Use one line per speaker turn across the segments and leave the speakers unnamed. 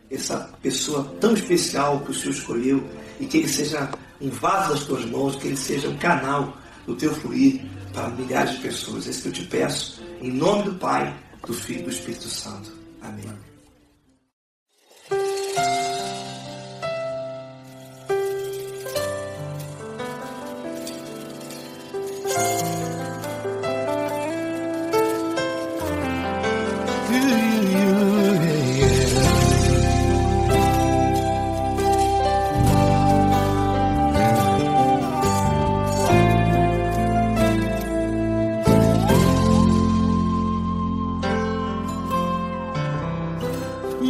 essa pessoa tão especial que o Senhor escolheu, e que ele seja um vaso das tuas mãos, que ele seja um canal do teu fluir para milhares de pessoas. É isso que eu te peço, em nome do Pai, do Filho e do Espírito Santo. Amém.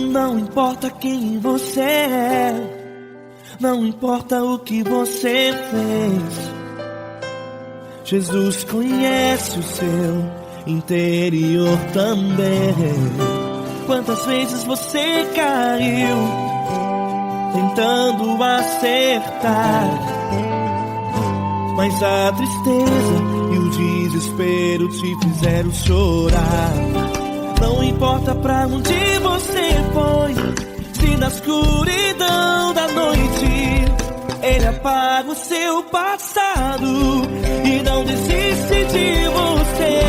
Não importa quem você é, não importa o que você fez, Jesus conhece o seu interior também. Quantas vezes você caiu tentando acertar, mas a tristeza e o desespero te fizeram chorar. Não importa pra onde você foi, se na escuridão da noite Ele apaga o seu passado e não desiste de você.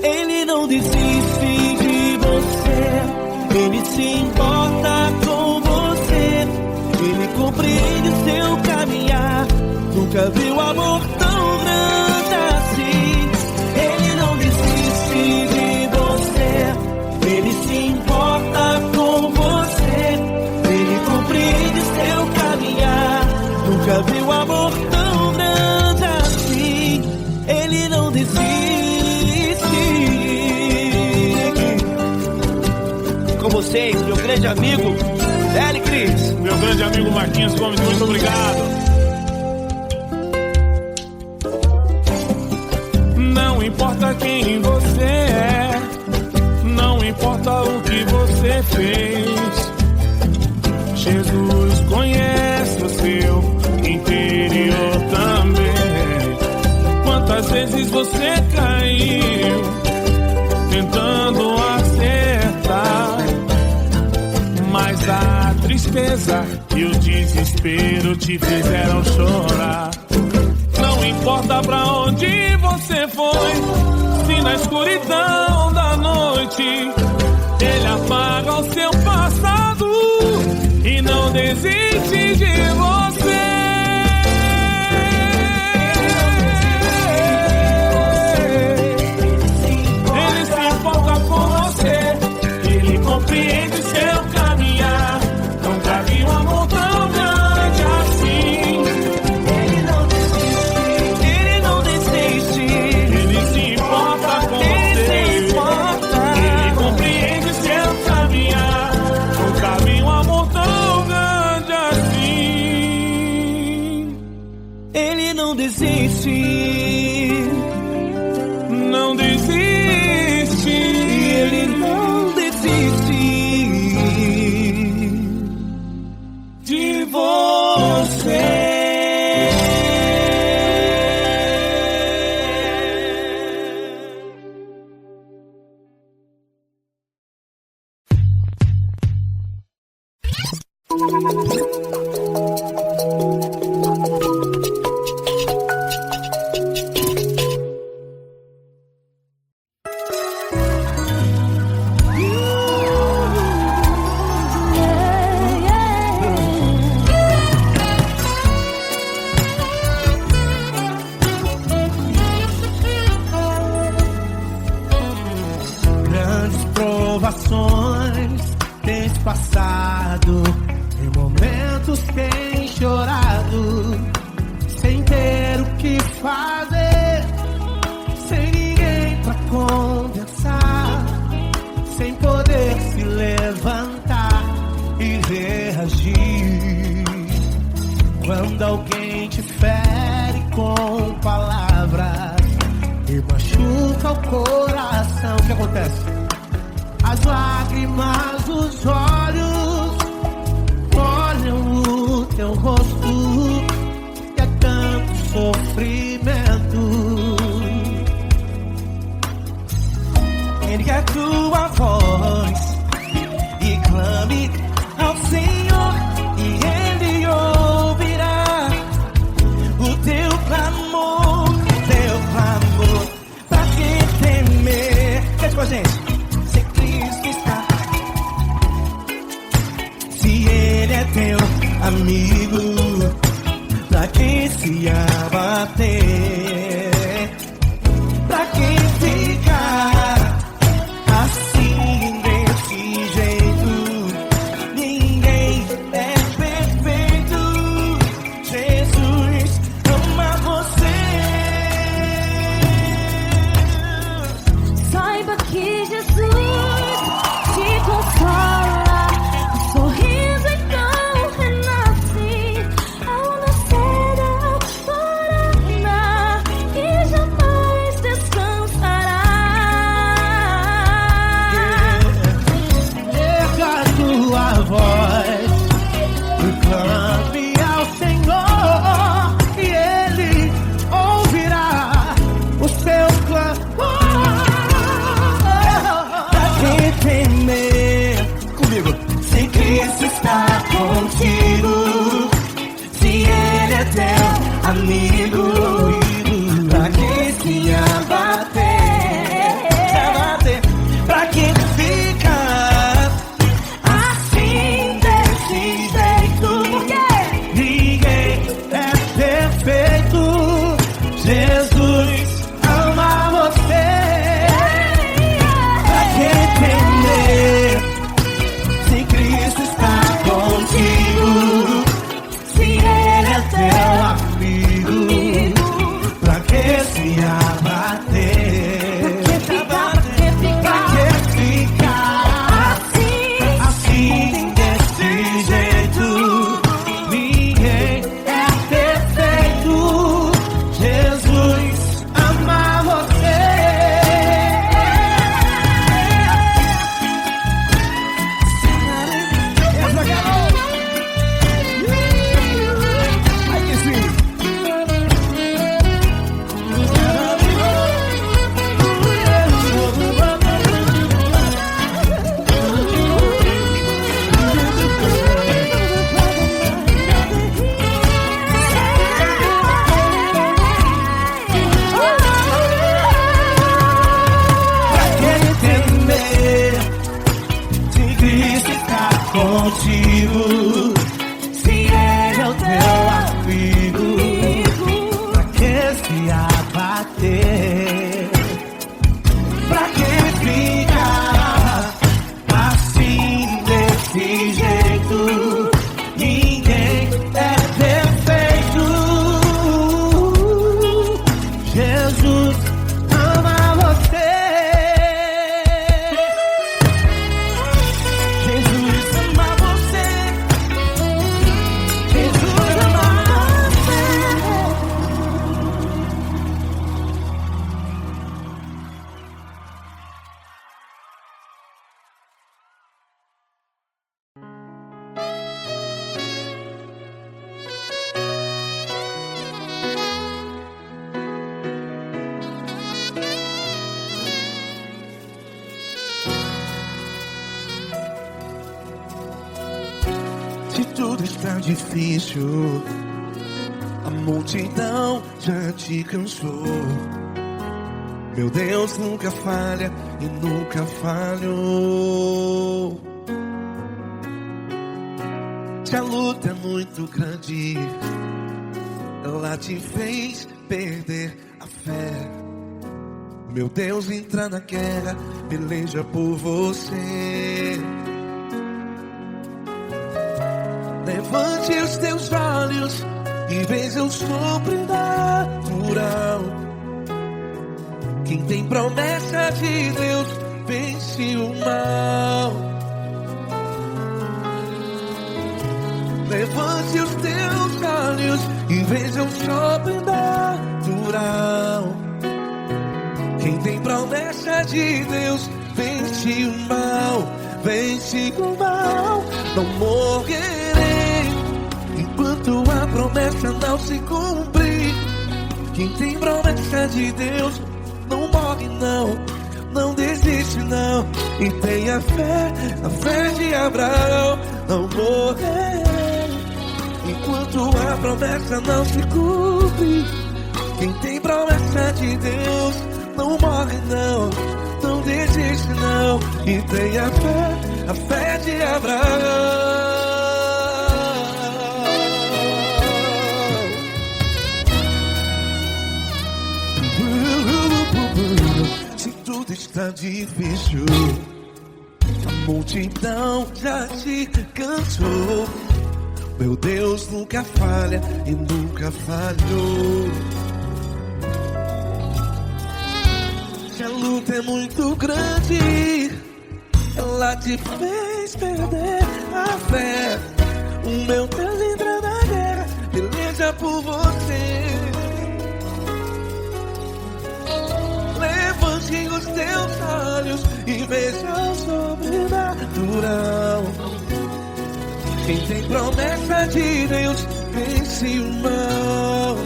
Ele não desiste de você, Ele se importa com você, Ele compreende seu caminhar. Nunca viu amor tão grande assim. Ele não desiste de você, Ele se importa com você, Ele compreende seu caminhar. Nunca viu amor tão grande assim. Ele não desiste. Com vocês, meu grande amigo L. Cris.
Meu grande amigo Marquinhos Gomes, muito obrigado. Não importa quem você é, não importa o que você fez, Jesus conhece o seu interior também. Quantas vezes você caiu tentando acertar, mas a tristeza e o desespero te fizeram chorar. Não importa pra onde você foi, se na escuridão da noite Ele apaga o seu passado e não desiste de você. Ele se importa com você, Ele compreende seu caminhar. Nunca vi um amor tão grande assim.
Não desiste,
não desiste,
Ele não desiste de você. Provações tens passado, em momentos tens chorado, sem ter o que fazer, sem ninguém pra conversar, sem poder se levantar e reagir. Quando alguém te fere com palavras e machuca o coração, o que acontece? As lágrimas dos olhos molham o teu rosto, e é tanto sofrimento. Ele é tua voz
quem se abater, pra quem ficar assim desse jeito. Ninguém é perfeito. Jesus ama você.
Saiba que Jesus te consola. O sorriso então renasce ao nascer da aurora e jamais descansará.
Erga a tua voz, clame ao Senhor e Ele ouvirá o seu clamor. Pra quem temer, comigo, se Cristo está contigo, se Ele é teu amigo, pra quem se abater, pra quem fica assim desse jeito. Ninguém é perfeito. Jesus ama você. Pra quem temer, se Cristo está contigo, se Ele é teu amigo, pra que se abater? Pra que ficar assim desse jeito? Ninguém é perfeito. Jesus ama você. Ai que sim. Quem temer, se Cristo está contigo, se Ele é o teu amigo, pra que se abater? Pra que ficar assim desse jeito? Ninguém é perfeito. Jesus ama você. Jesus ama você. Jesus ama você. Se tudo está difícil, a multidão já te cansou. Meu Deus nunca falha e nunca falhou. Se a luta é muito grande, ela te fez perder a fé. Meu Deus entra na guerra, peleja por você. Levante os teus olhos e veja o sobrenatural. Quem tem promessa de Deus vence o mal. Levante os teus olhos e veja o sobrenatural. Quem tem promessa de Deus vence o mal. Vence o mal. Não morrerei enquanto a promessa não se cumprir. Quem tem promessa de Deus não morre não, não desiste não. E tenha fé, a fé de Abraão. Não morrerei enquanto a promessa não se cumpre. Quem tem promessa de Deus não morre não, não desiste não. E tenha fé, a fé de Abraão. está difícil, a multidão já te cansou. Meu Deus nunca falha e nunca falhou. Se a luta é muito grande, ela te fez perder a fé. O meu Deus entra na guerra, peleja por você. Levante os teus olhos e veja o sobrenatural. Quem tem promessa de Deus vence o mal.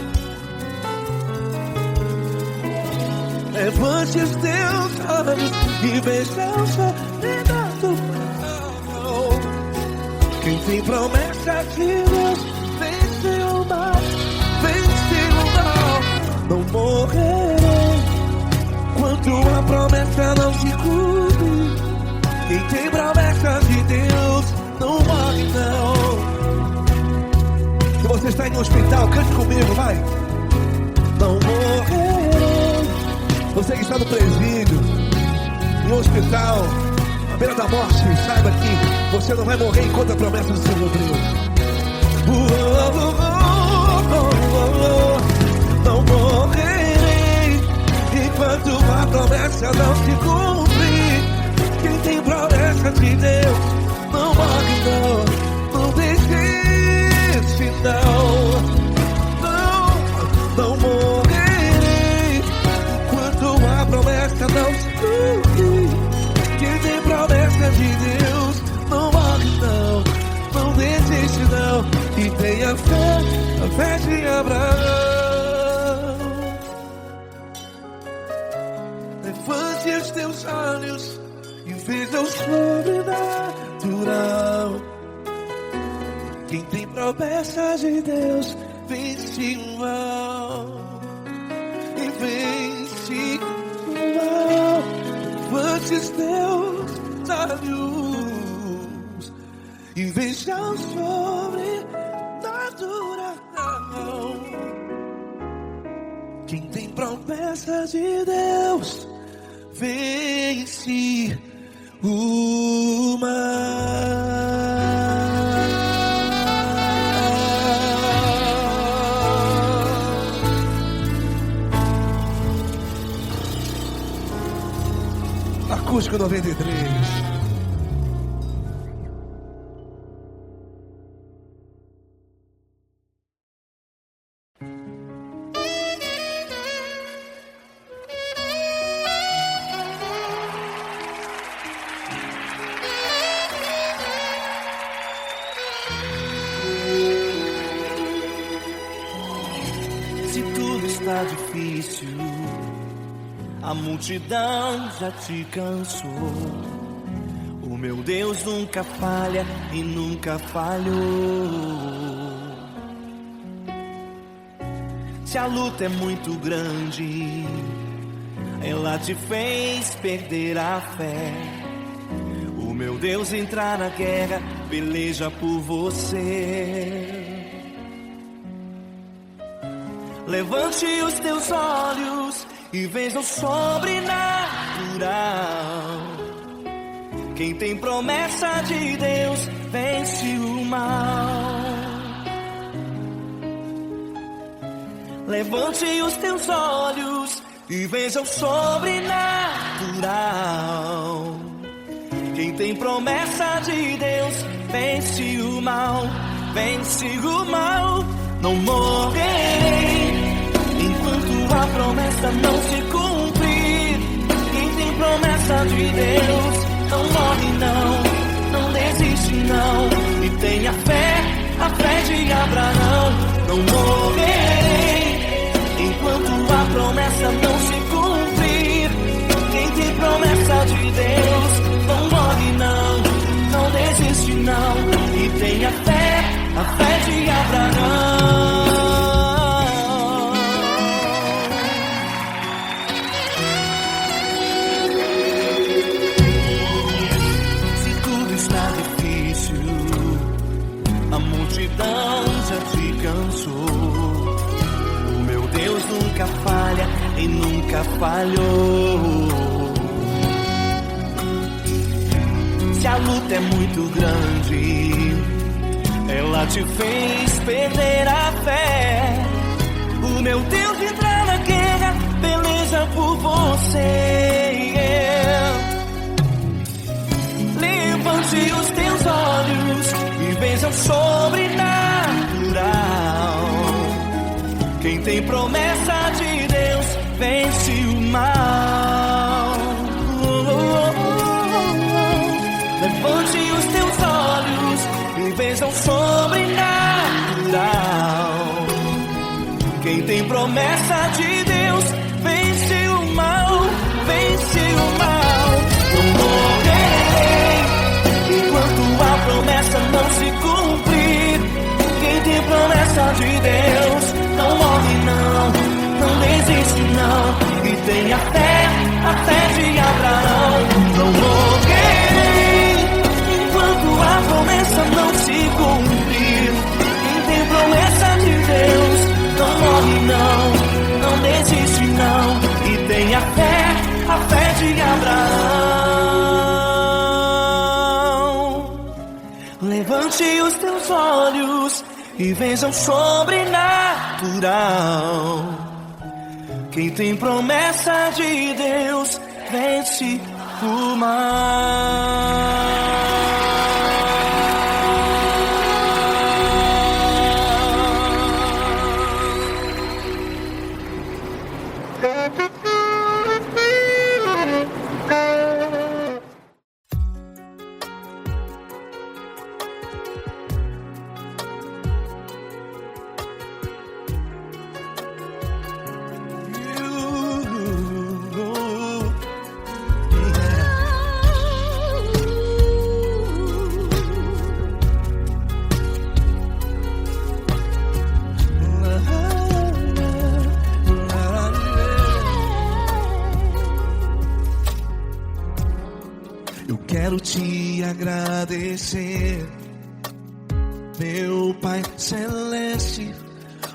Levante os teus olhos e veja o sobrenatural. Quem tem promessa de Deus vence o mal. Vence o mal. Não morrerei enquanto a promessa não se cumpre. Quem tem promessa de Deus não morre não. Se você está em um hospital, cante comigo, vai. Não morrerei. Você que está no presídio, em um hospital, à beira da morte, saiba que você não vai morrer enquanto a promessa não se cumpriu. Não morrerei enquanto a promessa não se cumprir. Quem tem promessa de Deus não morre não. Não desiste não. Não morrerei enquanto a promessa não se cumprir. Quem tem promessa de Deus não morre não. Não desiste não. E tenha fé, a fé de Abraão. Levante os teus olhos e veja o sobrenatural. Quem tem promessa de Deus vence o mal. E vence o mal. Levante os teus olhos e veja o sobrenatural. Quem tem promessa de Deus vence o mal. Acústico 93.
Está difícil, a multidão já te cansou. O meu Deus nunca falha e nunca falhou. Se a luta é muito grande, ela te fez perder a fé. O meu Deus entrar na guerra, peleja por você. Levante os teus olhos e veja o sobrenatural. Quem tem promessa de Deus vence o mal. Levante os teus olhos e veja o sobrenatural. Quem tem promessa de Deus vence o mal. Vence o mal. Não morrerei enquanto a promessa não se cumprir. Quem tem promessa de Deus não morre não. Não desiste não. E tenha fé, a fé de Abraão. Não morrerei enquanto a promessa não se cumprir. Quem tem promessa de Deus não morre não. Não desiste não. E tenha fé, a fé de Abraão. Se tudo está difícil, a multidão já te cansou. O meu Deus nunca falha e nunca falhou. luta é muito grande. Ela te fez perder a fé. O meu Deus entra na guerra, peleja por você. Levante os teus olhos e veja o sobrenatural. Quem tem promessa de Deus vence o mal. Levante os teus olhos e veja o sobrenatural. Quem tem promessa de Deus vence o mal, vence o mal. Não morrerei enquanto a promessa não se cumprir. Quem tem promessa de Deus não morre não, não desiste não. E tenha fé, a fé de Abraão. Não morrerei enquanto a promessa não se cumprir. Quem tem promessa de Deus não morre não, não desiste não. E tenha fé, a fé de Abraão. Levante os teus olhos e veja o sobrenatural. Quem tem promessa de Deus vence o mal.
Quero te agradecer, meu Pai Celeste,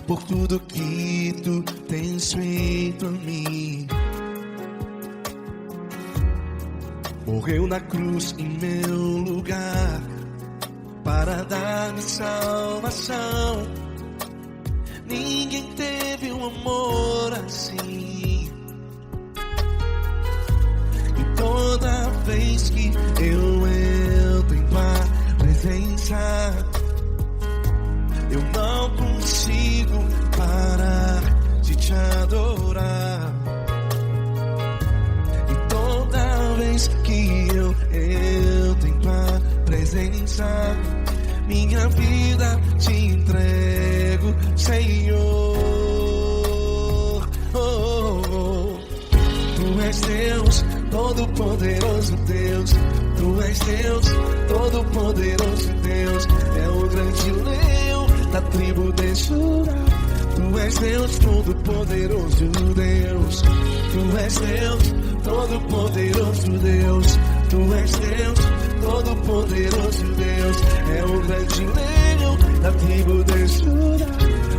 por tudo que tu tens feito a mim. Morreu na cruz em meu lugar para dar-me salvação. Ninguém teve um amor assim. E toda vez que eu entro em tua presença, eu não consigo parar de te adorar. E toda vez que eu entro em tua presença, minha vida te entrego, Senhor. Tu és Deus, Todo-Poderoso Deus. Tu és Deus, Todo-Poderoso Deus. É o grande leão da tribo de Judá. Tu és Deus, Todo-Poderoso Deus. Tu és Deus, Todo-Poderoso Deus. Tu és Deus, Todo-Poderoso Deus. É o grande leão da tribo de Judá.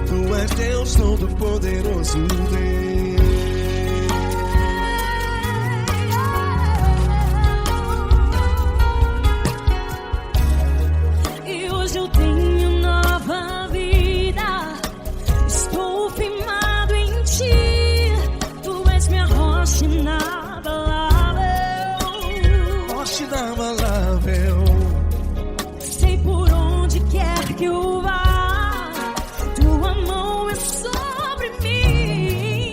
Tu és Deus, Todo-Poderoso Deus.
Sei por onde quer que eu vá, tua mão é sobre mim.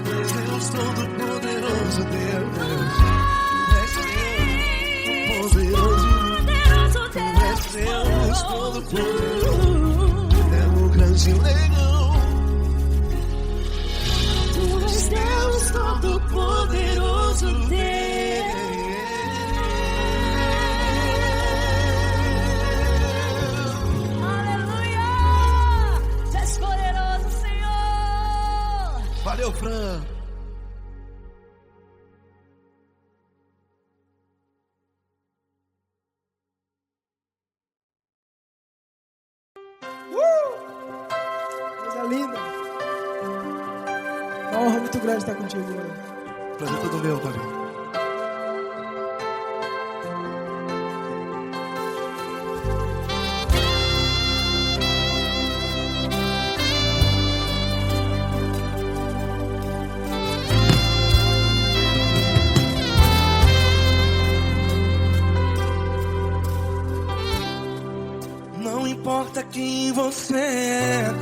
Deus Todo-Poderoso, Deus. Deus Todo-Poderoso, é o grande leão.
Tu és Deus Todo-Poderoso, Deus. Aleluia! Tu és poderoso, Senhor.
Valeu, Fran.
Coisa linda. Uma honra muito grande estar contigo hoje.
Prazer todo meu, Paulinho.
Não importa quem você é,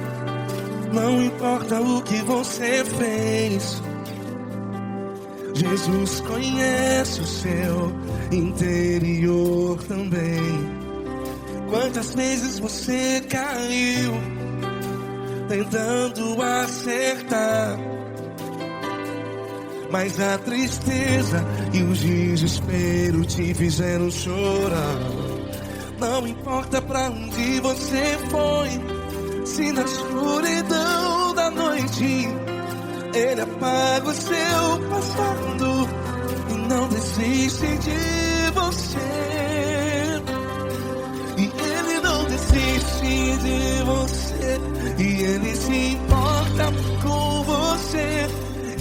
não importa o que você fez, Jesus conhece o seu interior também. Quantas vezes você caiu tentando acertar, mas a tristeza e o desespero te fizeram chorar. Não importa pra onde você foi, se na escuridão da noite Ele apaga o seu passado e não desiste de você. E Ele não desiste de você, e Ele se importa com você,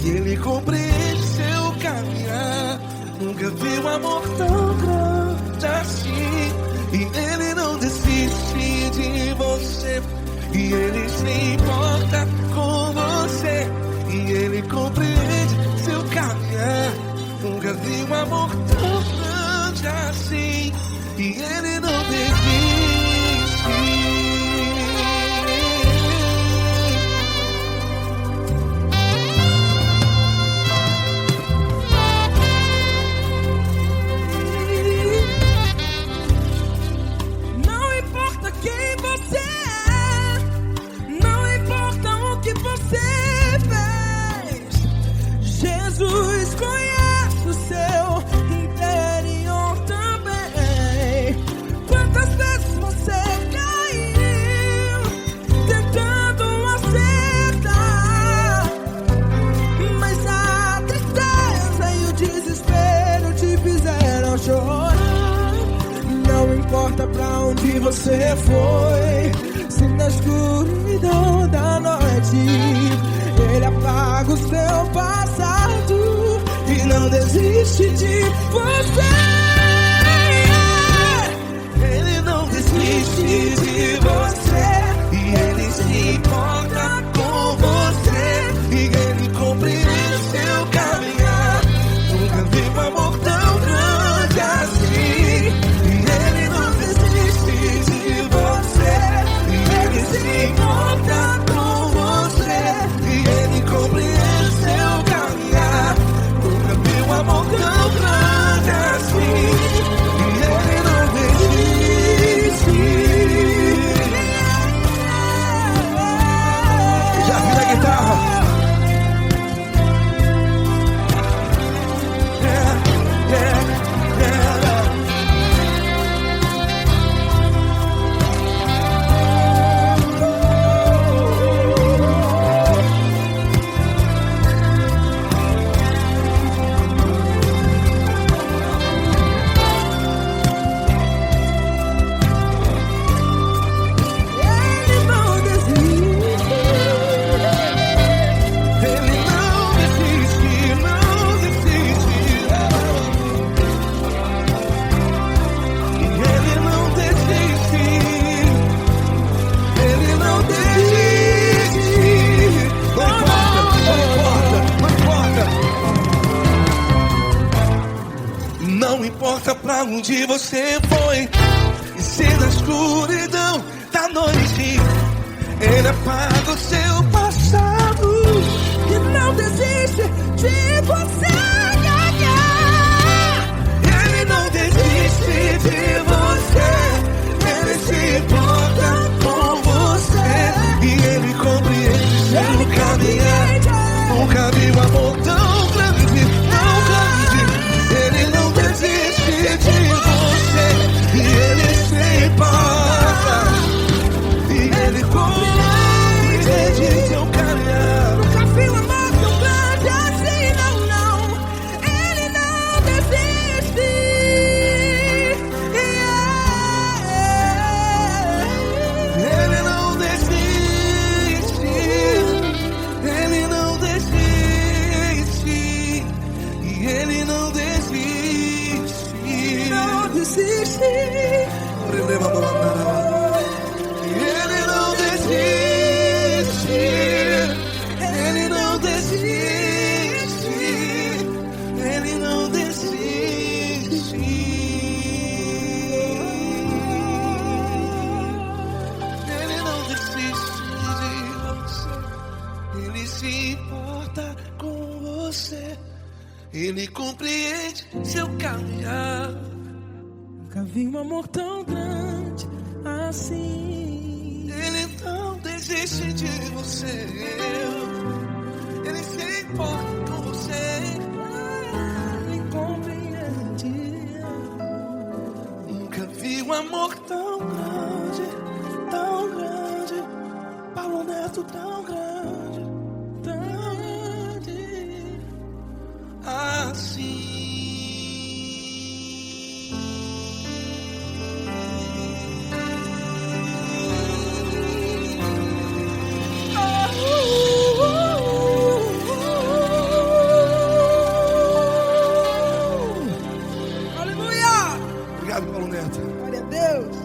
e Ele compreende seu caminhar. Nunca vi um amor tão grande assim. E Ele não desiste de você, e Ele se importa com você, e Ele compreende seu caminhar. Nunca vi um amor tão grande assim, e Ele não desiste.
Jesus conhece o seu interior também. Quantas vezes você caiu tentando acertar, mas a tristeza e o desespero te fizeram chorar. Não importa pra onde você foi, se na escuridão da noite Ele apaga o seu passado e não desiste de você.
Ele não desiste de você, e Ele se importa com você, e Ele compreende seu caminhar. Nunca vi um amor tão grande assim. E Ele não desiste de você, e Ele se importa com você, e Ele compreende seu caminhar. Nunca vi um amor tão grande assim. E Ele não desiste.
Já vira a guitarra.
Não importa pra onde você foi, e se na escuridão da noite Ele apaga o seu passado
E não desiste
Nunca vi um amor tão grande, tão grande. Ele não desiste de você, e ele se importa, e ele compreende seu caminhar.
Nunca vi um amor tão grande assim, não, não. Ele não desiste.
Ele não desiste, ele não desiste, e ele não desiste.
Não desiste.
Ele não desiste, ele não desiste, ele não desiste. Ele não desiste de você, ele se importa com você, ele compreende seu caminhar.
Nunca vi um amor tão grande assim.
Ele não desiste de você, ele se importa com você,
Ele compreende.
nunca vi um amor tão grande, Paulo Neto tão grande, assim.
Aleluia!
Obrigado, Paulo Neto.
Glória a Deus.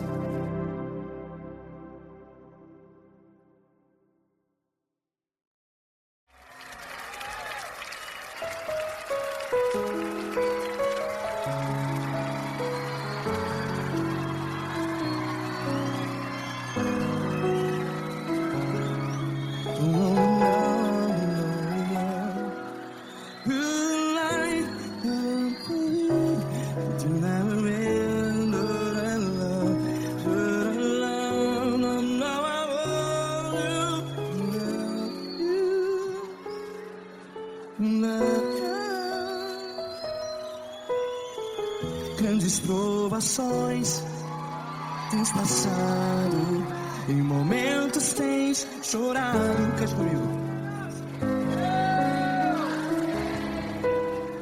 Grandes provações tens passado, em momentos tens chorado. Cante comigo.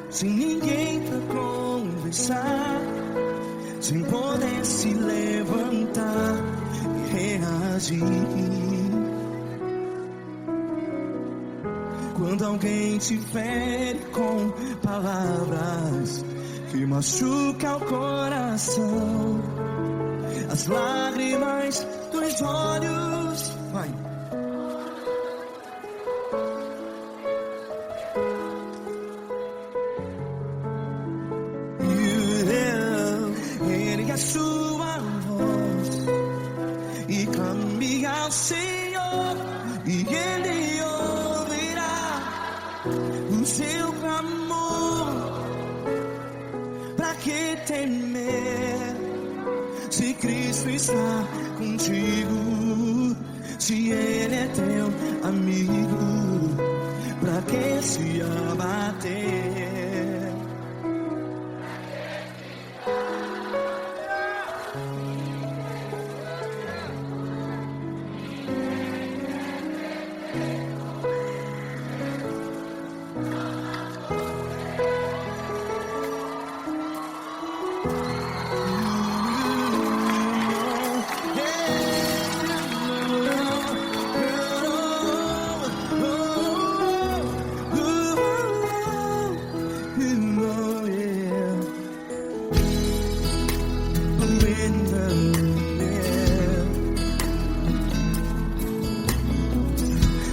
Sem ninguém pra conversar, sem poder se levantar e reagir. Quando alguém te fere com palavras que machuca o coração, as lágrimas dos olhos, vai. Ergue a sua voz e clame ao Senhor, e Ele ouvirá o seu clamor. Pra que temer, se Cristo está contigo? Se Ele é teu amigo, pra que se abater?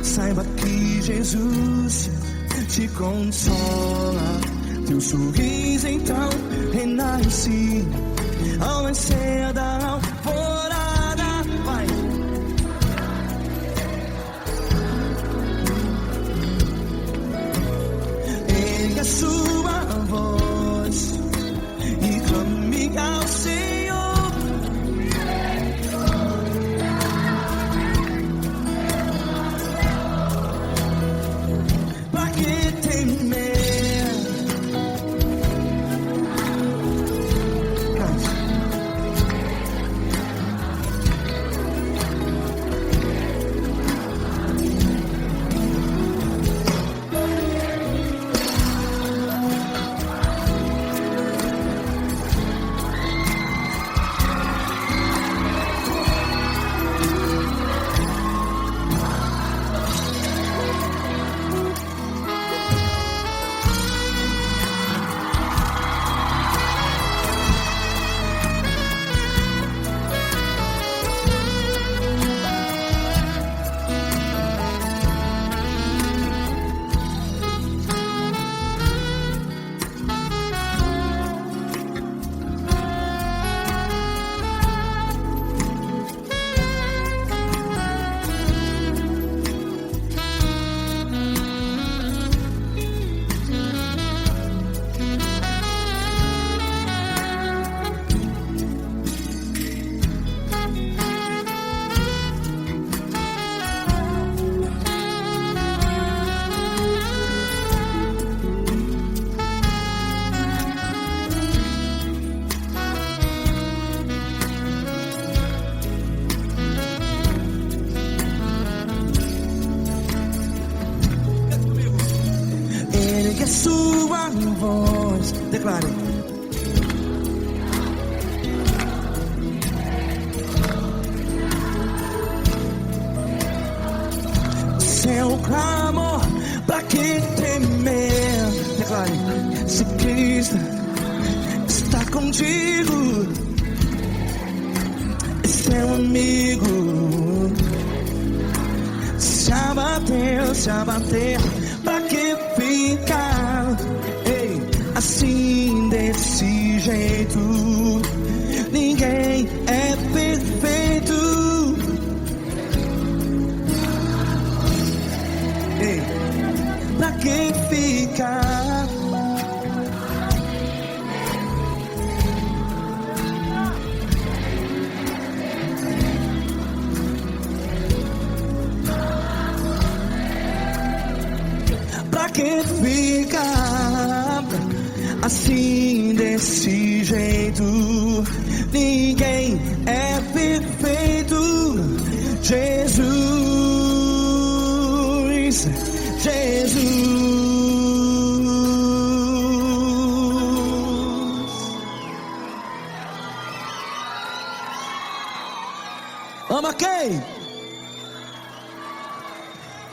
Saiba que Jesus te consola, teu sorriso então renasce ao nascer da alvorada. Vai. Ergue a sua voz e clame ao Senhor. Pra que
que a sua voz. Declare. Seu clamor, pra que temer? Declare. Se Cristo está contigo, é seu amigo. Se abater, pra que ficar? Ei, assim desse jeito, ninguém é perfeito. Ei, pra que ficar? Pra que ficar assim desse jeito? Ninguém é perfeito. Jesus, Jesus. Ama quem?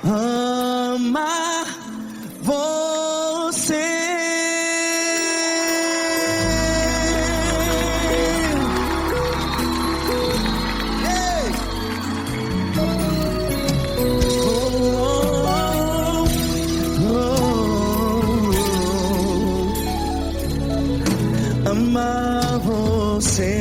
Ama você. Ei. Ama você.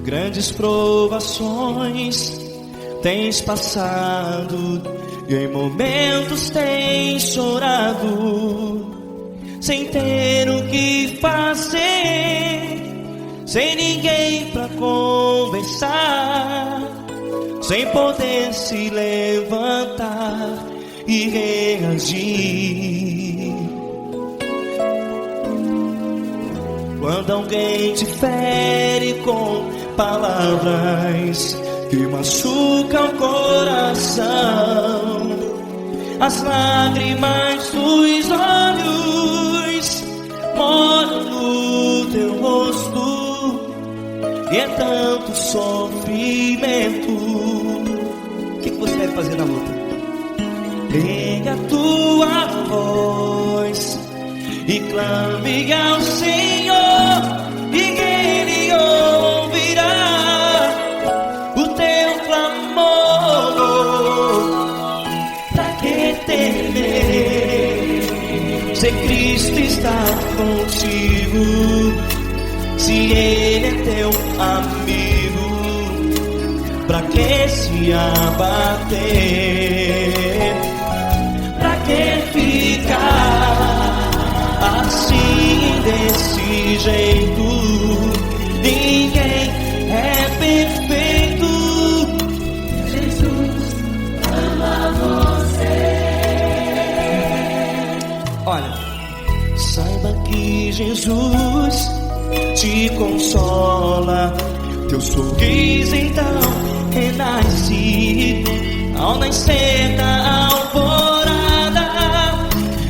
Grandes provações tens passado, e em momentos tens chorado, sem ter o que fazer, sem ninguém pra conversar, sem poder se levantar e reagir. Quando alguém te fere com palavras que machucam o coração, as lágrimas dos olhos molham no teu rosto, e é tanto sofrimento. O que você deve fazer na luta? Erga a tua voz e clame ao Senhor, e Ele ouvirá o teu clamor. Pra que temer, se Cristo está contigo, se Ele é teu amigo? Pra que se abater? Pra que ficar assim desse jeito? Ninguém é perfeito. Jesus ama você. Olha, saiba que Jesus te consola, teu sorriso então renasce ao nascer da alvorada,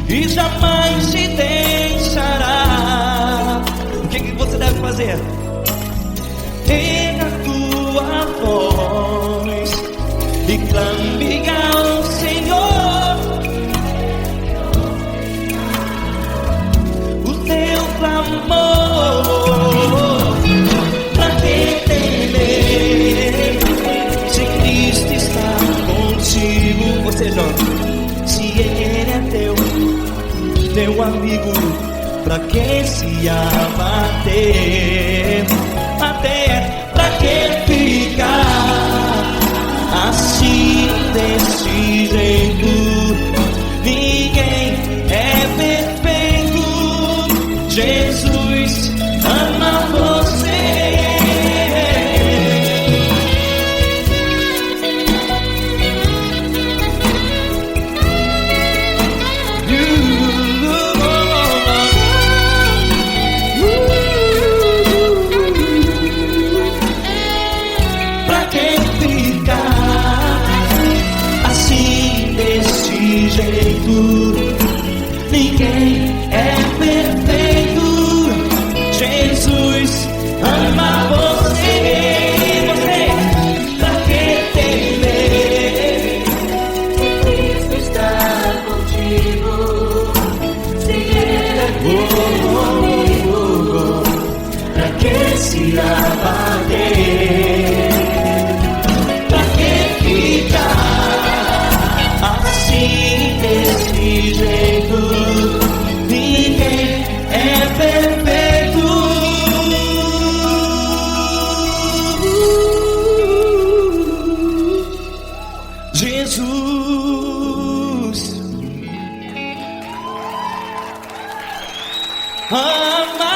e jamais te deixará. O que você deve fazer? Erga a tua voz e clame ao Senhor, o teu clamor. Pra que temer, se Cristo está contigo? Você joga, se Ele é teu teu amigo, pra que se abater? Até pra que ficar assim desse jeito? Ninguém é perfeito. Jesus ama você. Pra que ficar assim desse jeito? Ninguém é perfeito. Jesus ama você. Pra que temer?
Cristo está contigo. Se Ele é teu amigo,
Pra que se abater? Pra que ficar assim desse jeito? Ninguém é perfeito. Jesus ama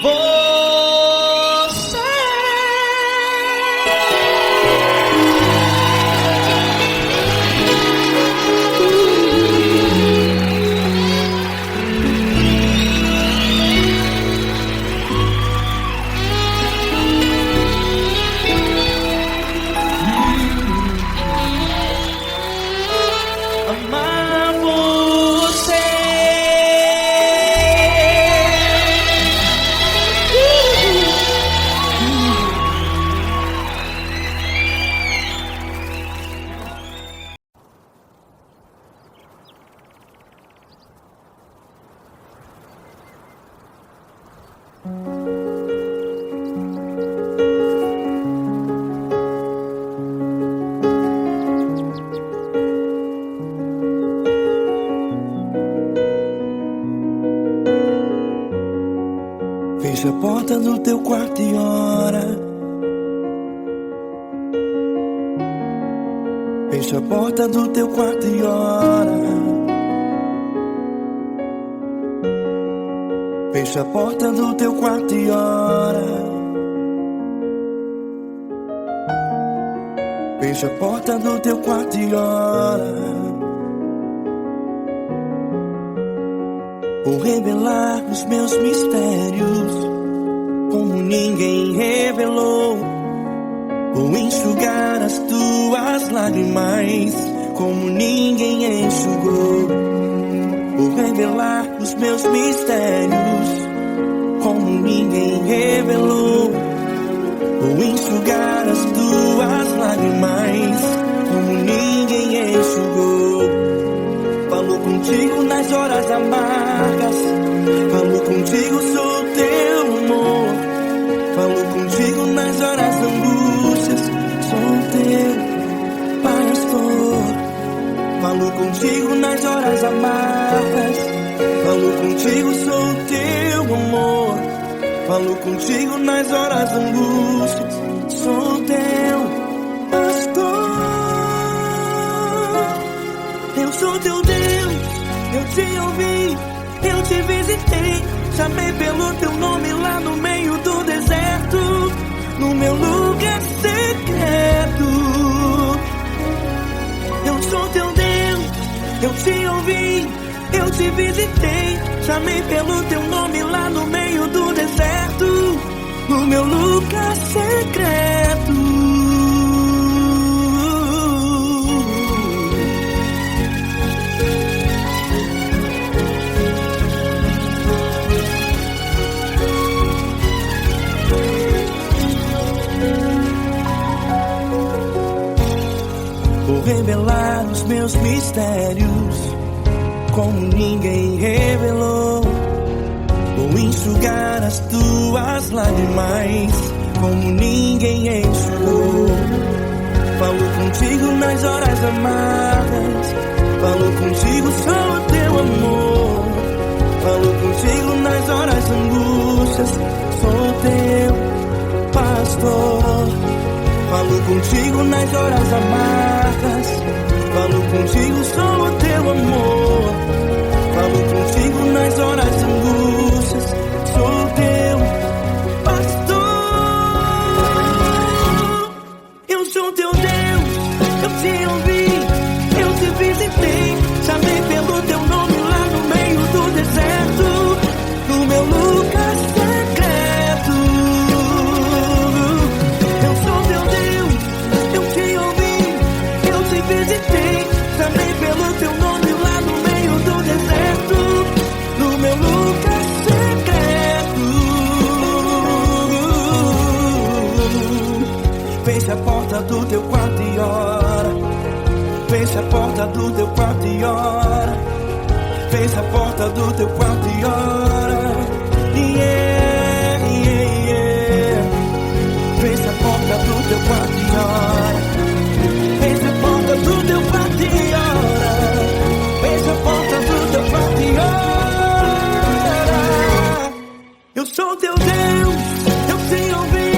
você. Amar você.
Fecha a porta do teu quarto e ora. Fecha a porta do teu quarto e ora. Fecha a porta do teu quarto e ora. Fecha a porta do teu quarto e ora. Vou revelar os meus mistérios como ninguém revelou. Vou enxugar as tuas lágrimas como ninguém enxugou. Vou revelar os meus mistérios como ninguém revelou. Vou enxugar as tuas lágrimas como ninguém enxugou. Falo contigo nas horas amargas, falo contigo, sou teu amor. Falo contigo nas horas da angústias, sou teu pastor. Falo contigo nas horas amargas, falo contigo, sou teu amor. Falo contigo nas horas da angústias, sou teu pastor. Eu sou teu Deus, eu te ouvi, eu te visitei. Chamei pelo teu nome lá no meio do deserto, no meu lugar secreto. Eu sou teu Deus, eu te ouvi, eu te visitei. Chamei pelo teu nome lá no meio do deserto, no meu lugar secreto. Vou revelar os meus mistérios como ninguém revelou. Vou enxugar as tuas lágrimas como ninguém enxugou. Falo contigo nas horas amargas, falo contigo,
contigo nas horas amargas, falo contigo, sou o teu amor. Falo contigo nas horas de angústias, sou o teu pastor. Eu sou teu Deus, eu te ouvi, eu te visitei, chamei pelo teu nome lá no meio do deserto, no meu lugar secreto. Eu sou teu Deus, eu te ouvi, eu te visitei, chamei pelo teu nome lá no meio do deserto, no meu lugar secreto. Feche a porta do teu quarto e ora. Feche a porta do teu quarto e ora. Feche a porta do teu quarto e ora. Yeah, yeah, yeah. Feche a porta do teu quarto e ora. Feche a porta do teu quarto e ora. Feche a porta do teu quarto e ora. Eu sou teu Deus, eu te ouvi,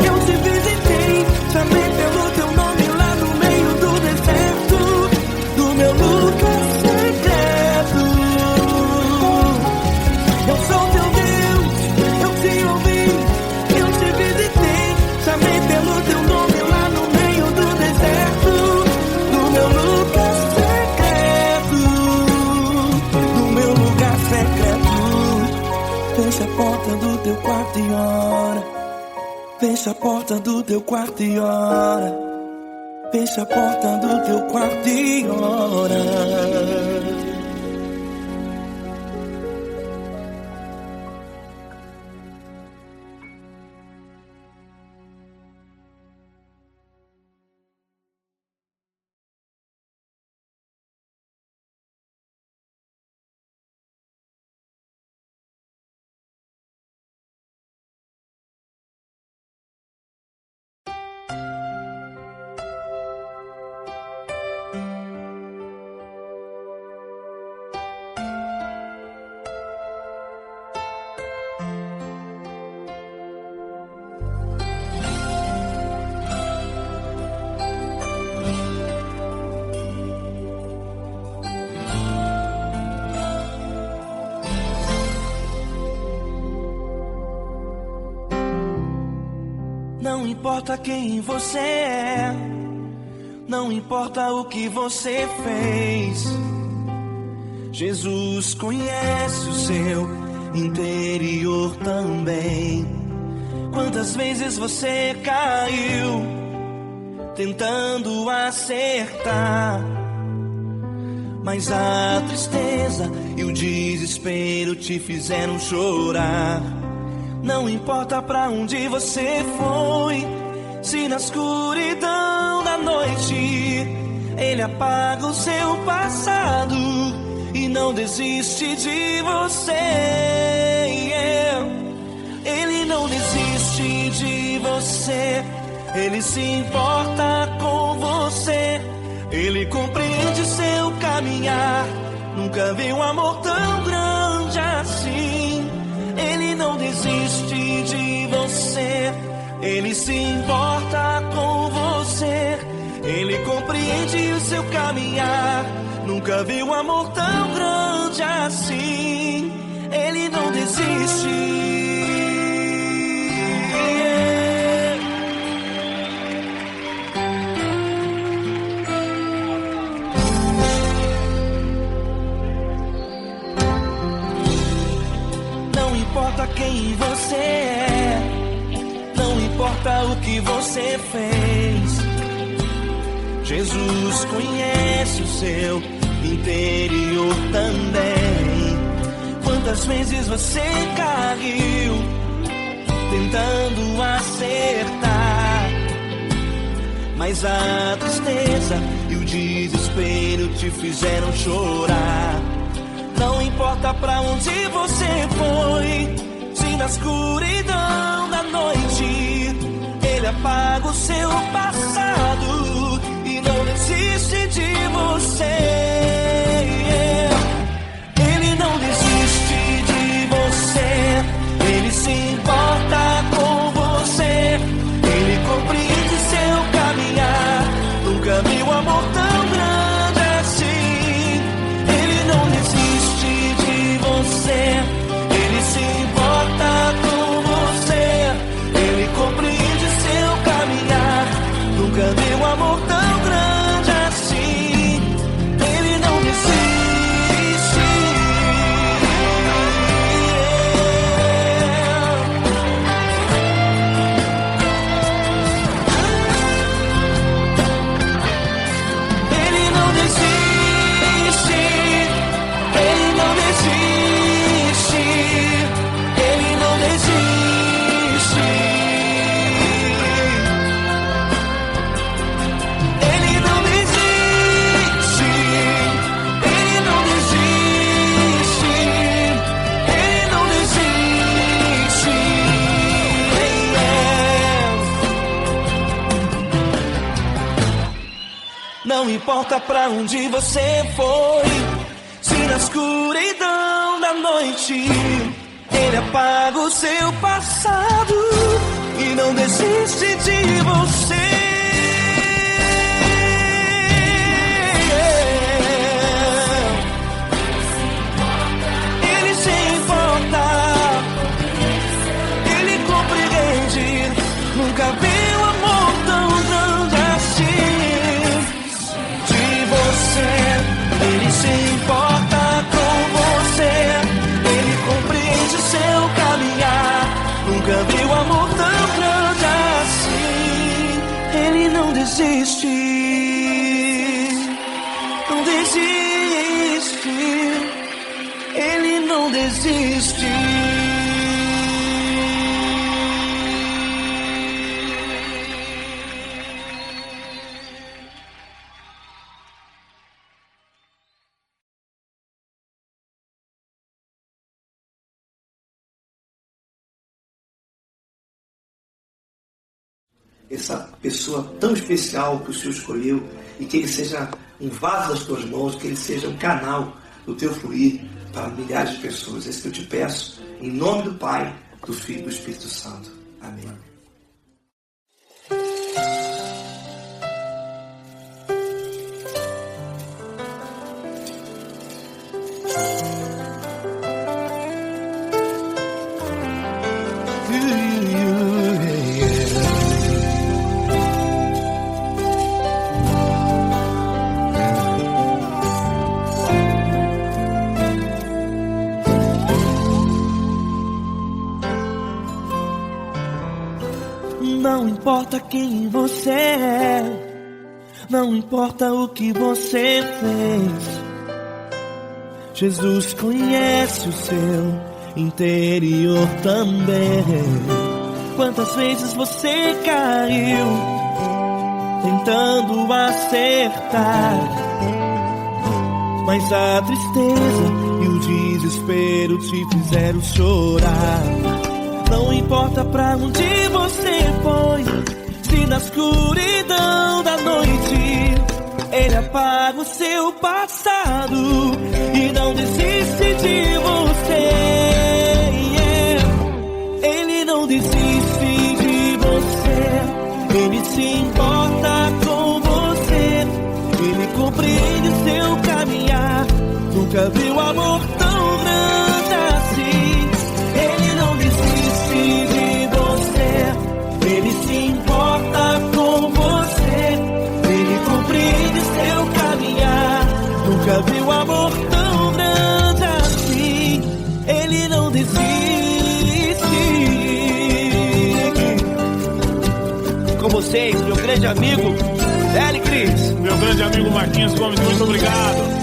eu te visitei, chamei pelo teu nome lá no meio do deserto, do meu lugar secreto. Eu sou teu Deus, eu te ouvi, eu te visitei, chamei pelo teu nome lá no meio do deserto, do meu lugar secreto, do meu lugar secreto. Fecha a porta do teu quarto e ora. Fecha a porta do teu quarto e ora. Fecha a porta do teu quarto e ora. Não importa quem você é, não importa o que você fez, Jesus conhece o seu interior também. Quantas vezes você caiu tentando acertar, mas a tristeza e o desespero te fizeram chorar. Não importa pra onde você foi, se na escuridão da noite Ele apaga o seu passado e não desiste de você. Ele não desiste de você, Ele se importa com você, Ele compreende seu caminhar. Nunca vi um amor tão grande assim. Ele não desiste de você, Ele se importa com você, Ele compreende o seu caminhar. Nunca vi um amor tão grande assim. Ele não desiste. Não importa quem você é, não importa o que você fez, Jesus conhece o seu interior também. Quantas vezes você caiu tentando acertar, mas a tristeza e o desespero te fizeram chorar. Não importa pra onde você foi, se na escuridão da noite Ele apaga o seu passado e não desiste de você. Ele não desiste de você, Ele se importa com você, Ele compreende seu caminho. Não importa pra onde você foi, se na escuridão da noite Ele apaga o seu passado e não desiste de você. Ele se importa, Ele compreende, nunca viu amor tão grande assim de você. Ele se importa com você, Ele compreende o seu caminhar, nunca viu amor tão grande assim. Ele não desiste, não desiste, Ele não desiste.
Essa pessoa tão especial que o Senhor escolheu, e que Ele seja um vaso das tuas mãos, que Ele seja um canal do teu fluir para milhares de pessoas. É isso que eu te peço, em nome do Pai, do Filho e do Espírito Santo. Amém.
Não importa quem você é, não importa o que você fez, Jesus conhece o seu interior também. Quantas vezes você caiu tentando acertar, mas a tristeza e o desespero te fizeram chorar. Não importa pra onde você foi, se na escuridão da noite Ele apaga o seu passado e não desiste de você. Ele não desiste de você, Ele se importa com você, Ele compreende o seu caminhar, nunca viu amor tão grande assim. Ele não desiste de você, Ele se importa com você, Ele compreende seu caminhar, nunca viu amor tão grande assim. Ele não desiste. Com vocês, meu grande amigo L. Cris,
meu grande amigo Marquinhos Gomes, muito obrigado.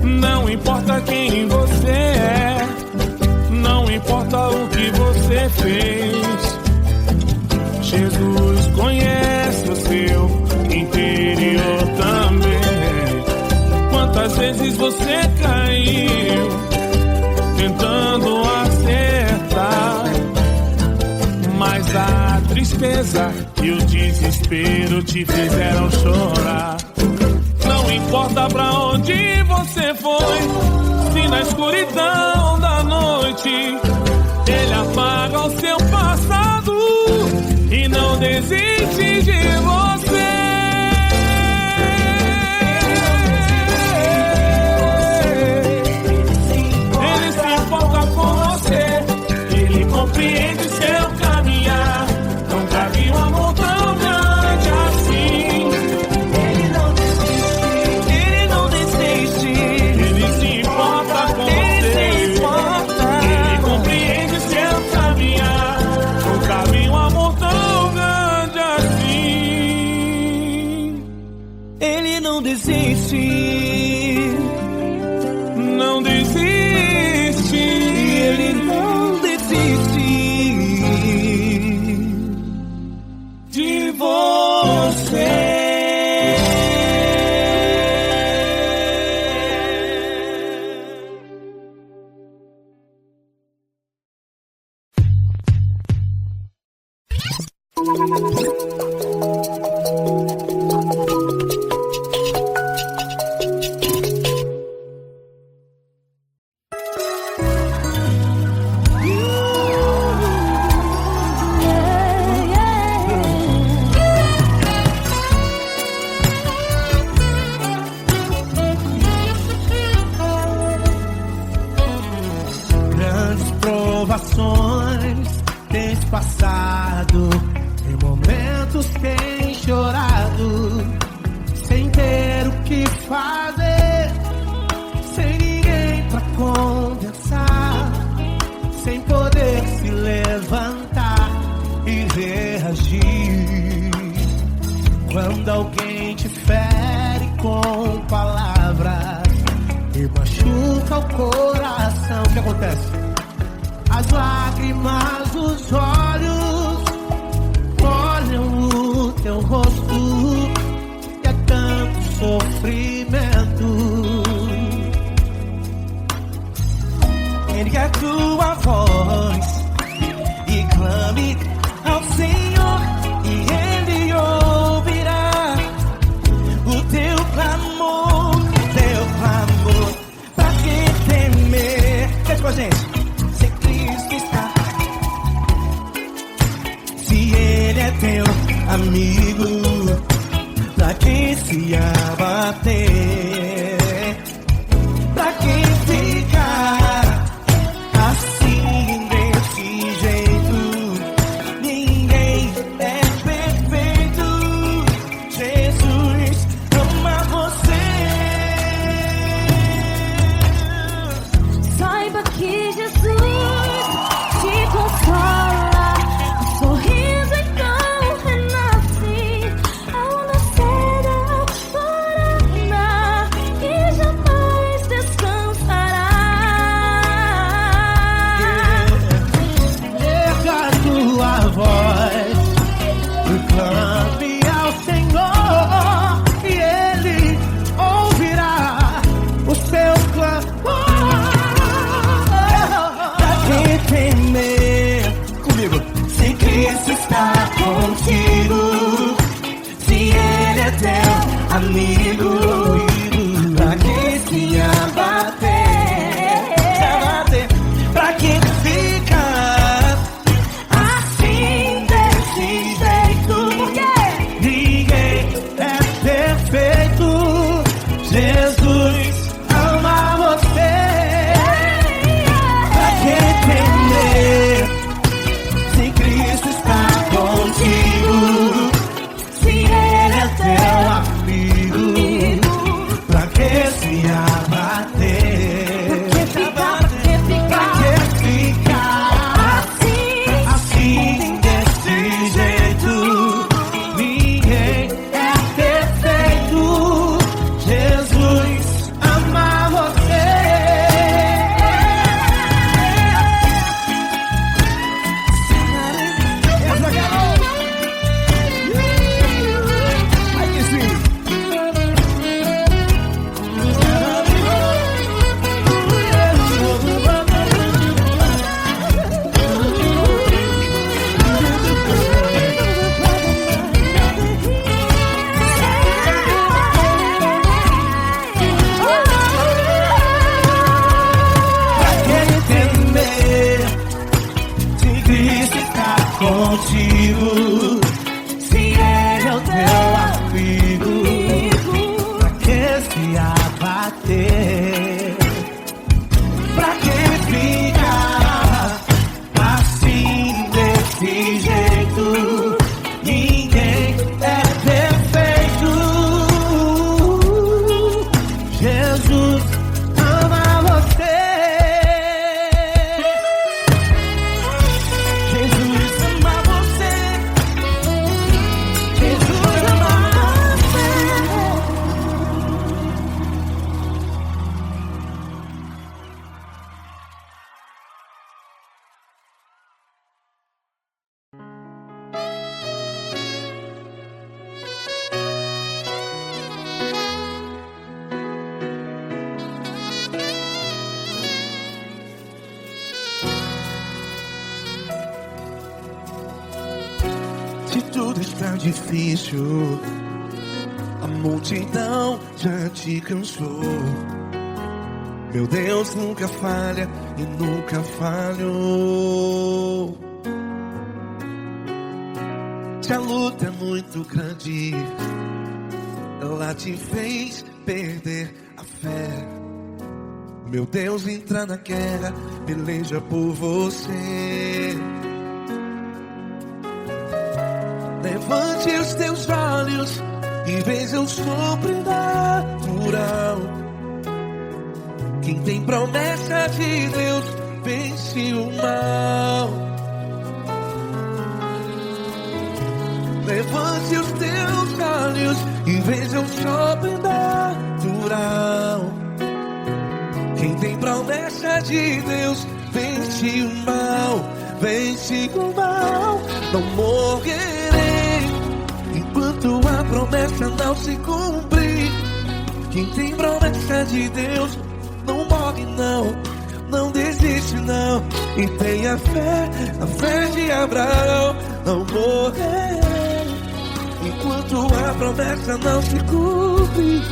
Não importa quem você é, não importa o que você fez, Jesus conhece o seu interior também. Quantas vezes você caiu tentando acertar, mas a tristeza e o desespero te fizeram chorar. Não importa pra onde você foi, se na escuridão da noite Ele apaga o seu passado e não desiste de você. Ele se importa com você, Ele compreende seu caminhar, nunca viu amor tão grande assim.
Não desiste,
não desiste,
Ele não desiste de você.
chorado, sem ter o que fazer, sem ninguém pra conversar, sem poder se levantar e reagir. Quando alguém te fere com palavras e machuca o coração, o que acontece? As lágrimas dos olhos molham o teu rosto, e é tanto sofrimento.
Ergue a tua voz e clame ao Senhor, e Ele ouvirá o teu clamor, pra que temer? Cante com a gente. Se Cristo está, se Ele é teu amigo, pra que se abater? Pra que ficar assim desse jeito? Ninguém é perfeito. Jesus ama você.
Saiba que Jesus te consola, o sorriso então renasce ao nascer da aurora e jamais descansará.
Erga a tua voz e clame ao Senhor, e Ele ouvirá o seu clamor.
Pra que temer? Comigo. Se Cristo está contigo, se Ele é teu amigo, pra que se abater? Pra que ficar assim desse jeito?
Por quê?
Ninguém é perfeito. Jesus ama você.
Pra que temer? Se Cristo está contigo, se Ele é teu
Amigo, pra que se abater? Pra que ficar assim desse jeito? Ninguém é perfeito. Jesus ama você. Essa garota. Aí que sim. Pra que temer? Se Cristo está contigo, se Ele é o teu amigo, pra que se abater? Pra que ficar assim desse jeito? Ninguém é perfeito. Jesus ama você.
Jesus ama você. Jesus ama você.
Se tudo está difícil, a multidão já te cansou. Meu Deus nunca falha e nunca falhou. Se a luta é muito grande, ela te fez perder a fé. Meu Deus entra na guerra, peleja por você. Levante os teus olhos e veja o sobrenatural. Quem tem promessa de Deus vence o mal. Levante os teus olhos e veja o sobrenatural. Quem tem promessa de Deus vence o mal. Vence o mal. Não morrerei enquanto a promessa não se cumprir. Quem tem promessa de Deus não morre não, não desiste não. E tenha a fé de Abraão. Não morrerei enquanto a promessa não se cumpre.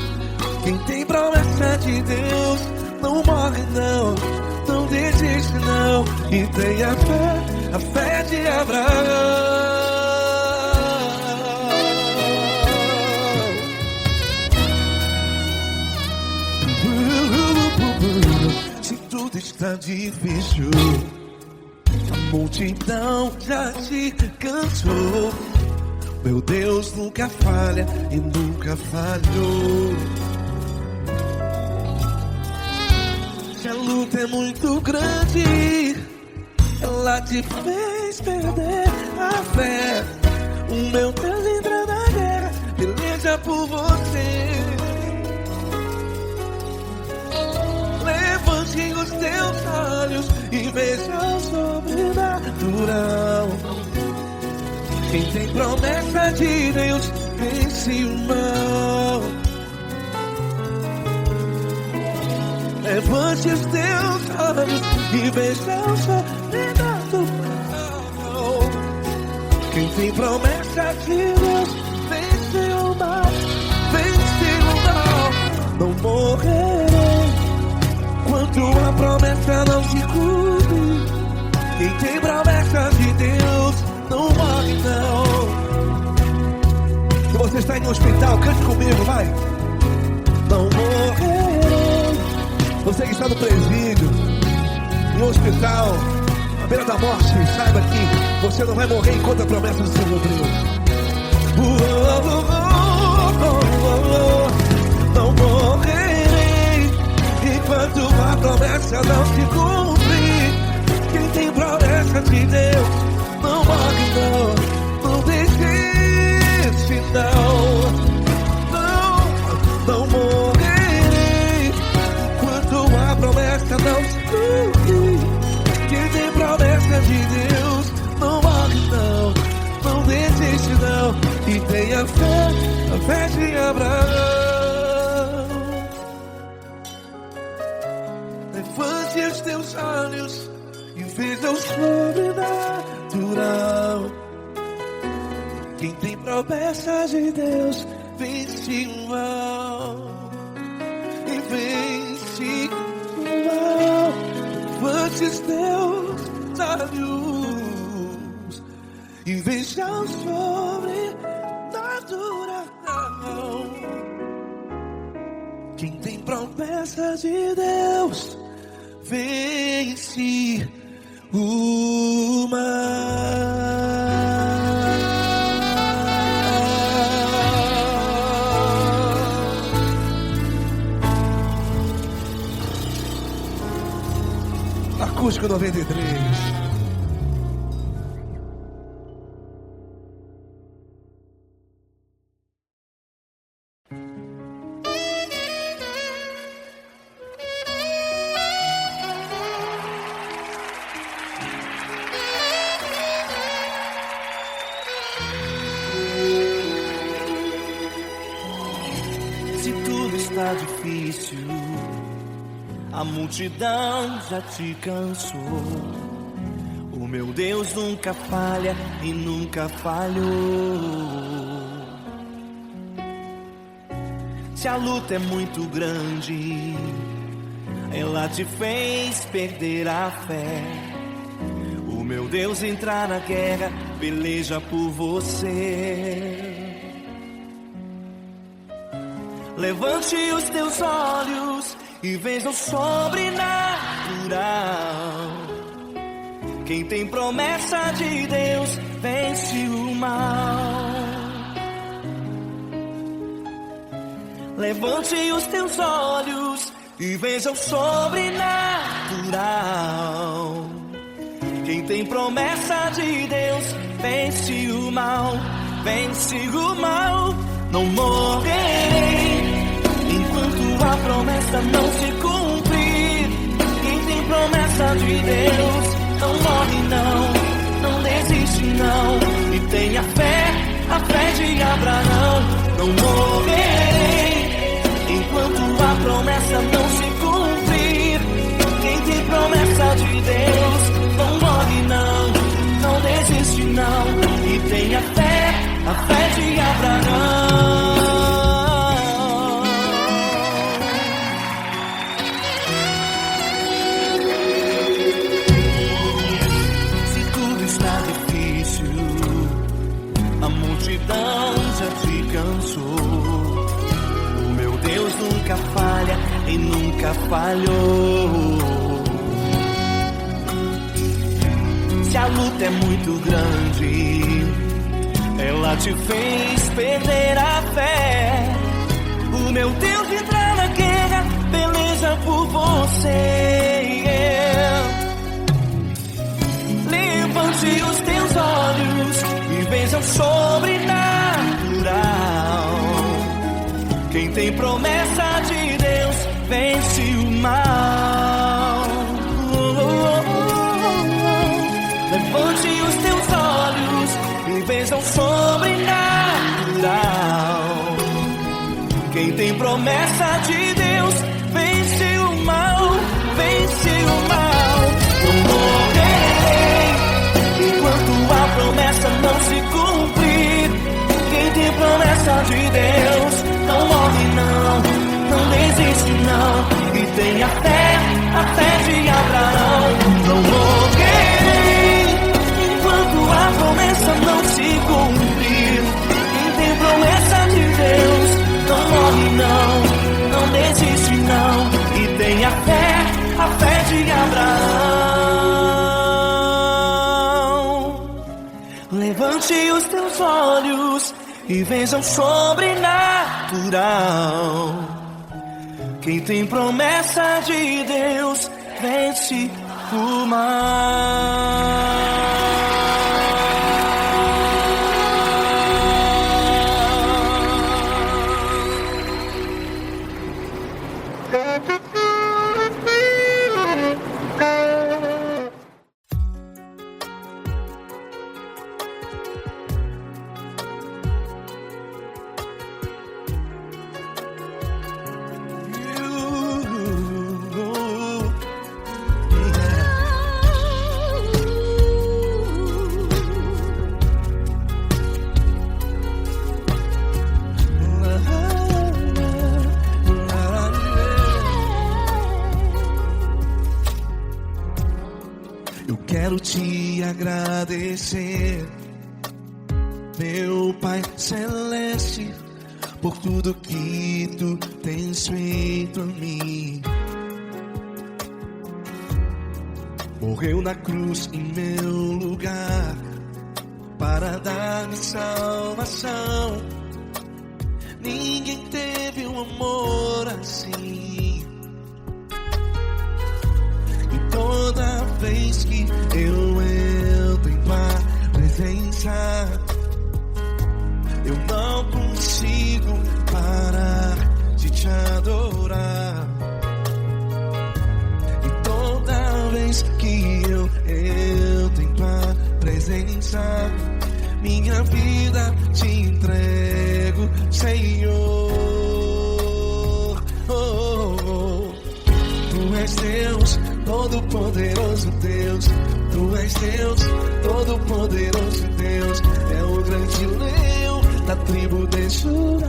Quem tem promessa de Deus não morre não, não desiste não. E tenha a fé de Abraão. Se tudo está difícil, a multidão já te cansou. Meu Deus nunca falha e nunca falhou. Se a luta é muito grande, ela te fez perder a fé. O meu Deus entra na guerra, peleja por você. Levante os teus olhos e veja o sobrenatural. Quem tem promessa de Deus vence o mal. Levante os teus olhos e veja o sobrenatural. Quem tem promessa de Deus vence o mal. Vence o mal. Não morrerei enquanto a promessa não se cumpre. Quem tem promessa de Deus não morre não. Se você está em um hospital, cante comigo, vai. Não morrerei. Você que está no presídio, em um hospital, à beira da morte, saiba que você não vai morrer enquanto a promessa não se cumpriu. Não morrerei enquanto a promessa não se cumprir. Quem tem promessa de Deus não morre não, não desiste não. Não morrerei enquanto a promessa não se cumprir. Quem tem promessa de Deus não morre não, não desiste não. E tenha a fé de Abraão. Levante os teus olhos e veja o sobrenatural. Quem tem promessa de Deus vence o mal. E vence o mal. Levante os teus olhos e veja o sobrenatural. Quem tem promessa de Deus vence o mal. Acústico 93.
Difícil, a multidão já te cansou. O meu Deus nunca falha e nunca falhou. Se a luta é muito grande, ela te fez perder a fé. O meu Deus entrar na guerra, peleja por você. Levante os teus olhos e veja o sobrenatural. Quem tem promessa de Deus vence o mal. Levante os teus olhos e veja o sobrenatural. Quem tem promessa de Deus vence o mal, vence o mal. Não morrerei enquanto a promessa não se cumprir. Quem tem promessa de Deus não morre não desiste não. E tenha fé, a fé de Abraão. Não morrerei enquanto a promessa não se cumprir. Quem tem promessa de Deus não morre não desiste não. E tenha fé, a fé de Abraão. Se tudo está difícil, a multidão já te cansou. O meu Deus nunca falha e nunca falhou. Se a luta é muito grande, ela te fez perder a fé. O meu Deus entra na guerra, peleja por você. Levante os teus olhos e veja o sobrenatural. Quem tem promessa de Deus vence o mal. Levante os teus olhos e veja o sobrenatural. Quem tem promessa de Deus vence o mal, vence o mal. Não morrerei enquanto a promessa não se cumprir. Quem tem promessa de Deus não morre não desiste não. E tenha fé, a fé de Abraão. Não morrerei enquanto a promessa não se cumprir. Quem tem promessa de Deus não morre não desiste não. E tenha fé, a fé de Abraão. Levante os teus olhos e veja o sobrenatural. Quem tem promessa de Deus vence o mal.
Quero te agradecer, meu Pai Celeste, por tudo que tu tens feito a mim. Morreu na cruz em meu lugar para dar-me salvação. Ninguém teve um amor assim. E toda vez que eu entro em tua presença, eu não consigo parar de te adorar. E toda vez que eu entro em tua presença, minha vida te entrego, Senhor. Tu és Deus, Todo-Poderoso Deus. Tu és Deus, Todo-Poderoso Deus. É o grande leão da tribo de Judá.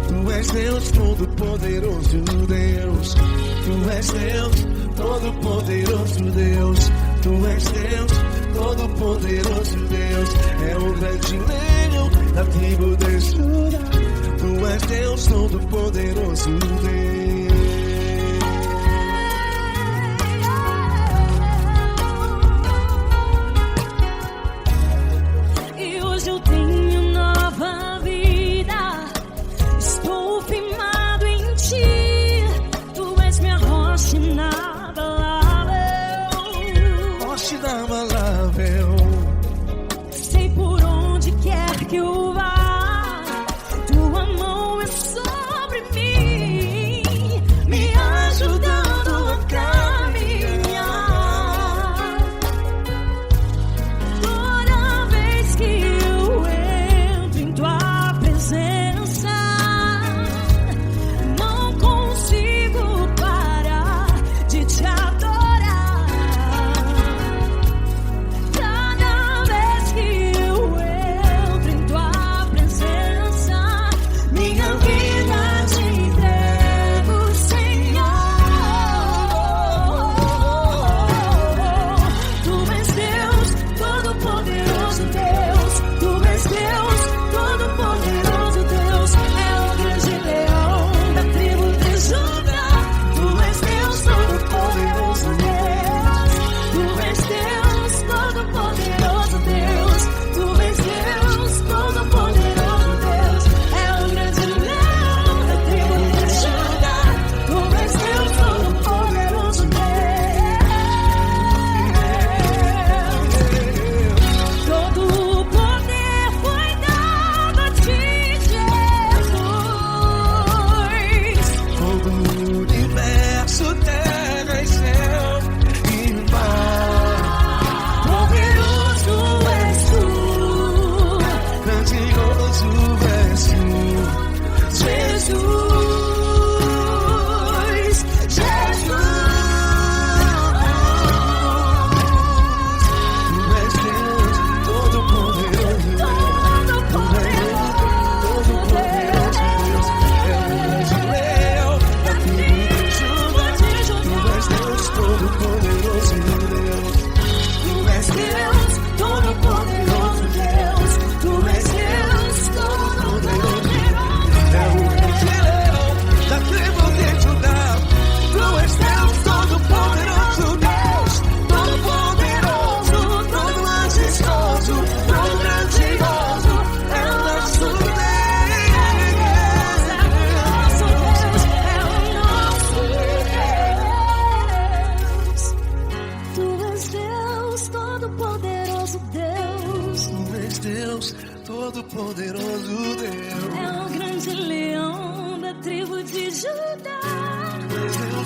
Tu és Deus, Todo-Poderoso Deus. Tu és Deus, Todo-Poderoso Deus. Tu és Deus, Todo-Poderoso Deus. É o grande leão da tribo de Judá. Tu és Deus, Todo-Poderoso Deus.
Eu tenho nova vida. Estou firmado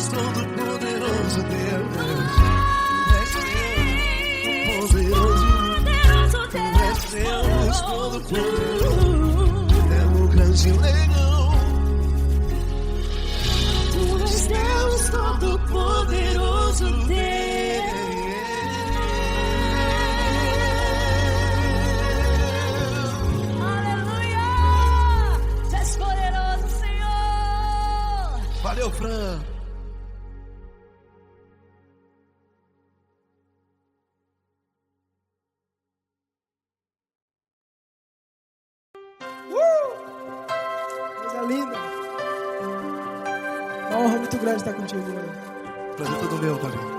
Todo-Poderoso Deus, és Deus, Todo-Poderoso, é o grande leão.
Tu és Deus Todo-Poderoso, Deus. Aleluia! Tu és poderoso, Senhor.
Valeu, Fran.
Coisa linda. Uma honra muito grande estar contigo, mano.
Prazer todo meu, Paulinho.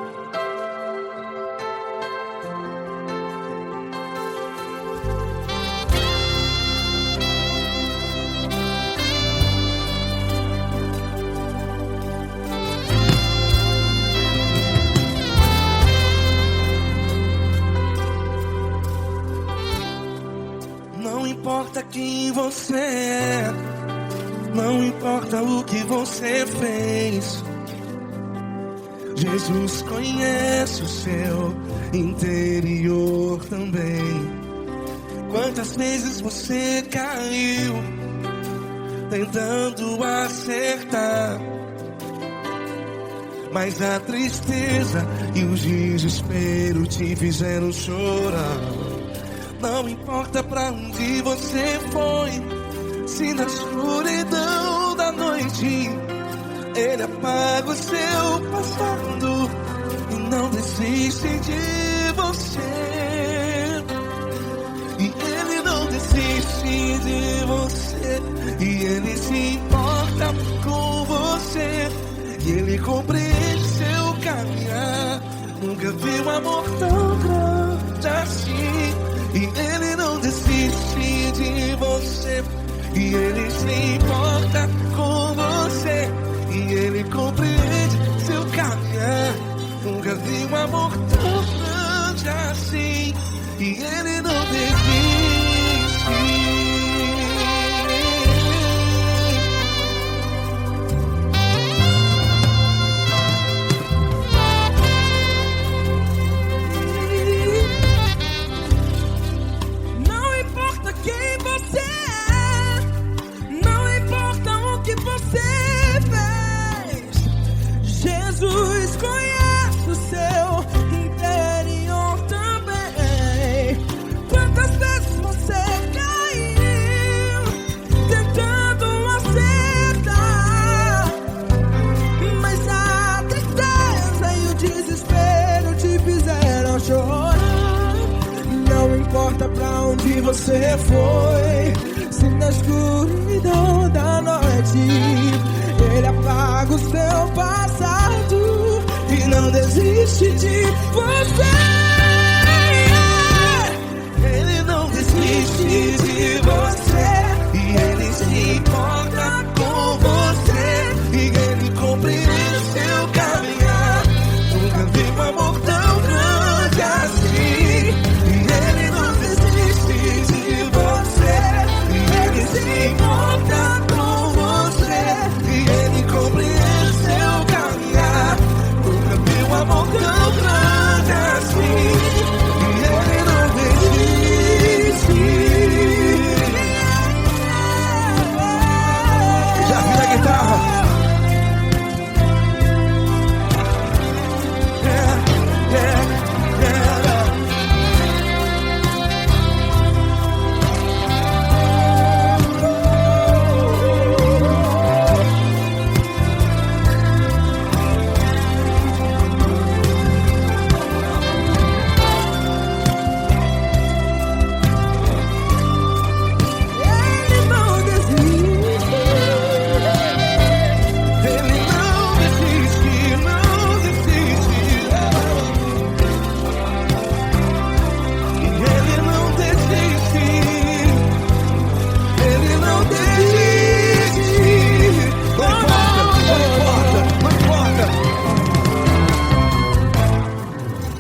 Não importa quem você é, não importa o que você fez, Jesus conhece o seu interior também. Quantas vezes você caiu tentando acertar, mas a tristeza e o desespero te fizeram chorar. Não importa pra onde você foi, se na escuridão da noite Ele apaga o seu passado e não desiste de você. E Ele não desiste de você, e Ele se importa com você, e Ele compreende seu caminhar. Nunca vi um amor tão grande assim. E Ele não desiste de você, e Ele se importa com você, e Ele compreende seu caminhar. Nunca vi um amor tão grande assim. E Ele não desiste.
Jesus conhece o seu interior também. Quantas vezes você caiu tentando acertar, mas a tristeza e o desespero te fizeram chorar. Não importa pra onde você foi, se na escuridão da noite Ele apaga o seu passado e não desiste de você.
Ele não desiste de você, e Ele se importa com você, e Ele compreende seu caminhar. Nunca vi um amor tão grande assim. E Ele não desiste de você, e Ele se importa com você, e Ele compreende seu caminhar. Nunca vi um amor tão grande assim. E Ele não desiste.
Já vi a guitarra.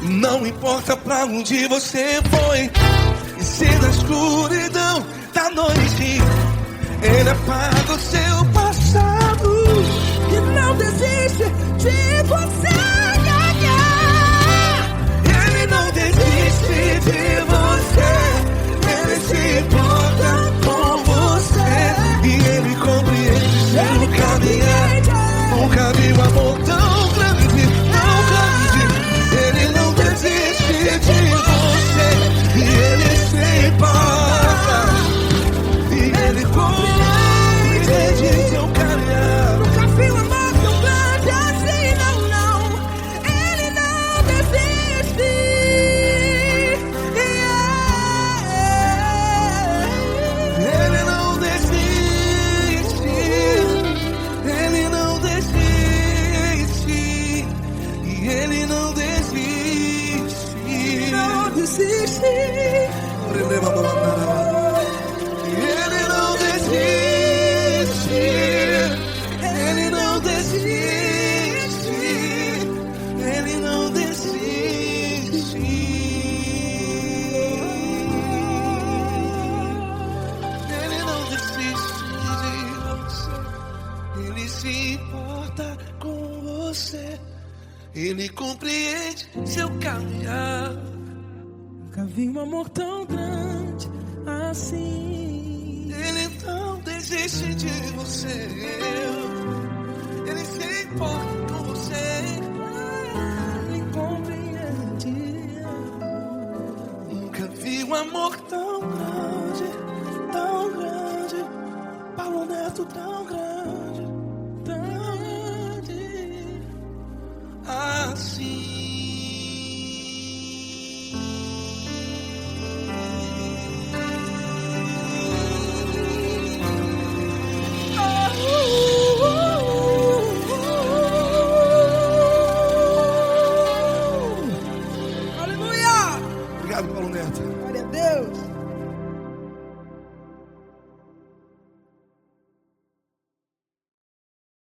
Não importa pra onde você foi, e se na escuridão da noite Ele apaga o seu passado
E não desiste desiste de você.
Ele não desiste de você. Ele se importa com você. E ele compreende seu caminhar. Nunca vi um amor tão grande, tão grande. Ele não desiste de você. E ele se importa. E ele compreende seu caminhar.
Nunca vi um amor tão grande assim, não, não. Ele não desiste.
Ele não desiste. Ele não desiste. E ele não desiste.
Não desiste.
Ele não desiste. Ele não desiste. Ele não desiste. Ele não desiste de você. Ele se importa com você. Ele compreende seu caminhar.
Nunca vi um amor tão grande assim.
Ele não desiste de você. Ele se importa com você.
Ele compreende.
Nunca vi um amor tão